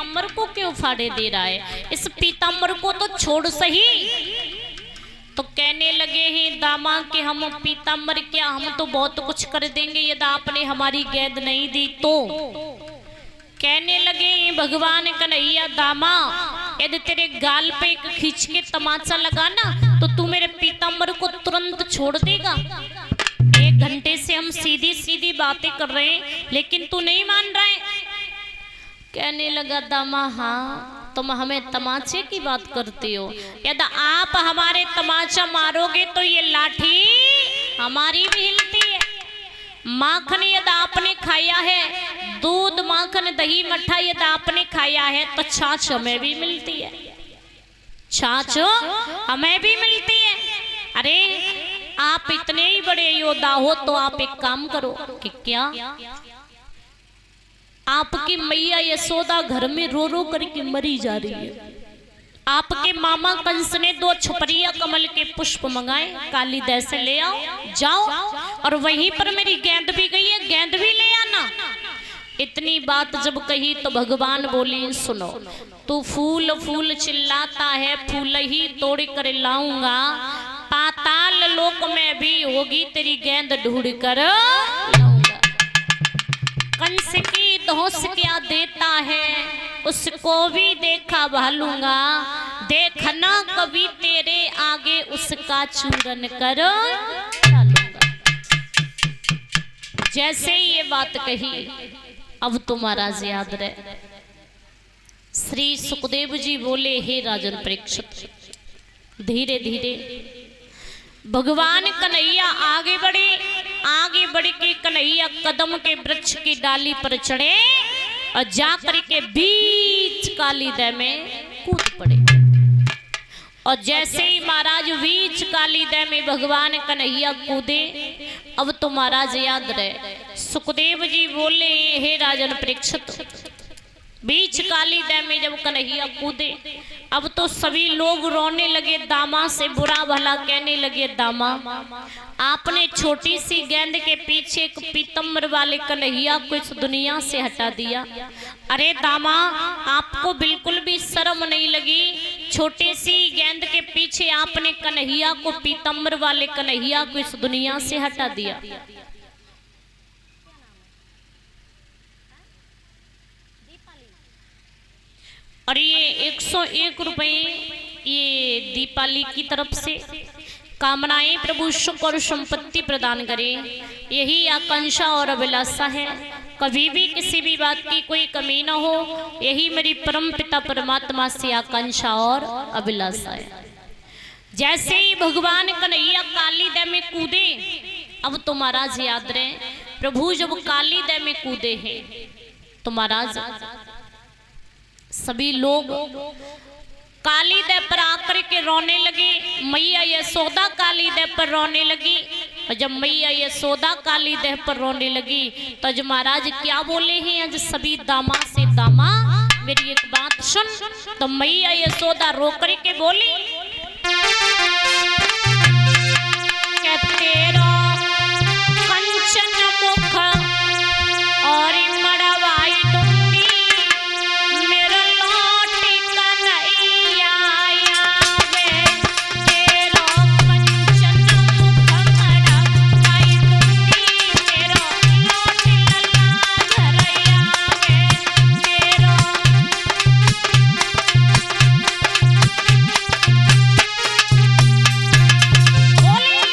पीताम्बर को क्यों फाड़े दे रहा है? इस पीताम्बर को तो छोड़ सही। तो कहने लगे हैं दामा कि हम पीताम्बर क्या, हम तो बहुत कुछ कर देंगे यदि आपने हमारी गेंद नहीं दी तो। कहने लगे भगवान कन्हैया दामा, यदि तेरे गाल पे एक खींच के तमाचा लगाना तो तू मेरे पीताम्बर को तुरंत छोड़ देगा। 1 घंटे से हम सीधी सीधी बातें कर रहे हैं लेकिन तू नहीं मान रहा है। कहने लगा दामा हाँ, तुम हमें तमाचे की बात करते हो, यदि आप हमारे तमाचा मारोगे तो ये लाठी हमारी भी हिलती है। माखन यदि आपने खाया है, दूध माखन दही मट्ठा यदि आपने खाया है तो छाछ हमें भी मिलती है, छाछ हमें भी मिलती है। अरे आप इतने ही बड़े योद्धा हो तो आप एक काम करो कि क्या, आपकी मैया यशोदा घर में रो रो करके मरी जा रही है। आपके मामा कंस ने 2 छपरिया कमल के पुष्प मंगाए, काली दह से ले आओ, जाओ और वहीं पर मेरी गेंद भी गई है, गेंद भी ले आना। इतनी बात जब कही तो भगवान बोले सुनो, तू फूल फूल चिल्लाता है, फूल ही तोड़ कर लाऊंगा, पाताल लोक में भी होगी तेरी गेंद ढूंढ कर लाऊंगा। कंस की धौंस क्या देता है उसको भी देखा भालूंगा, देखना कभी तेरे आगे उसका चूरन कर डालूंगा। जैसे ही ये बात कही अब तो महाराज याद रहे। श्री सुखदेव जी बोले हे राजन परीक्षित, धीरे धीरे भगवान कन्हैया आगे बढ़े, आगे बढ़ के कन्हैया कदम के वृक्ष की डाली पर चढ़े और जाकर के बीच काली दह में कूद पड़े। और जैसे ही महाराज बीच काली दह में भगवान कन्हैया कूदे अब तो महाराज याद रहे। सुखदेव जी बोले हे राजन परीक्षित, बीच काली दह में जब कन्हैया कूदे अब तो सभी लोग रोने लगे, दामा से बुरा भला कहने लगे दामा आपने छोटी सी गेंद के पीछे एक पीतम्बर वाले कन्हैया को इस दुनिया से हटा दिया। अरे दामा आपको बिल्कुल भी शर्म नहीं लगी, छोटी सी गेंद के पीछे आपने कन्हैया को, पीतम्बर वाले कन्हैया को इस दुनिया से हटा दिया। और ये 101 रुपए ये दीपाली की तरफ से कामनाएं प्रभु सुख और संपत्ति प्रदान करे, यही आकांक्षा और अभिलाषा है। कभी भी किसी भी बात की कोई कमी न हो, यही मेरी परम पिता परमात्मा से आकांक्षा और अभिलाषा है। जैसे ही भगवान कन्हैया काली दह में कूदे अब तो महाराज याद रहे, प्रभु जब काली दह में कूदे हैं तो महाराज सभी लोग काली दह पर आकर के रोने लगे। मैया यशोदा काली दह पर रोने लगी और जब मैया यशोदा काली दह पर रोने लगी तो आज महाराज क्या बोले हैं, आज सभी दामा से दामा मेरी एक बात सुन। तो मैया यशोदा रो कर के बोली क्या तेरा कंचन मुख और मड़वाई दूंगी, मेरा लौटी कन्हैया आवे, तेरा कंचन मुख मड़वाई दूंगी, मेरा लौटी लल्ला घरैया आवे, तेरा बोली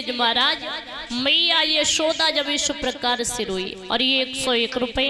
यज महाराज मैया यशोदा जब इस प्रकार से रोई और ये 101 रुपए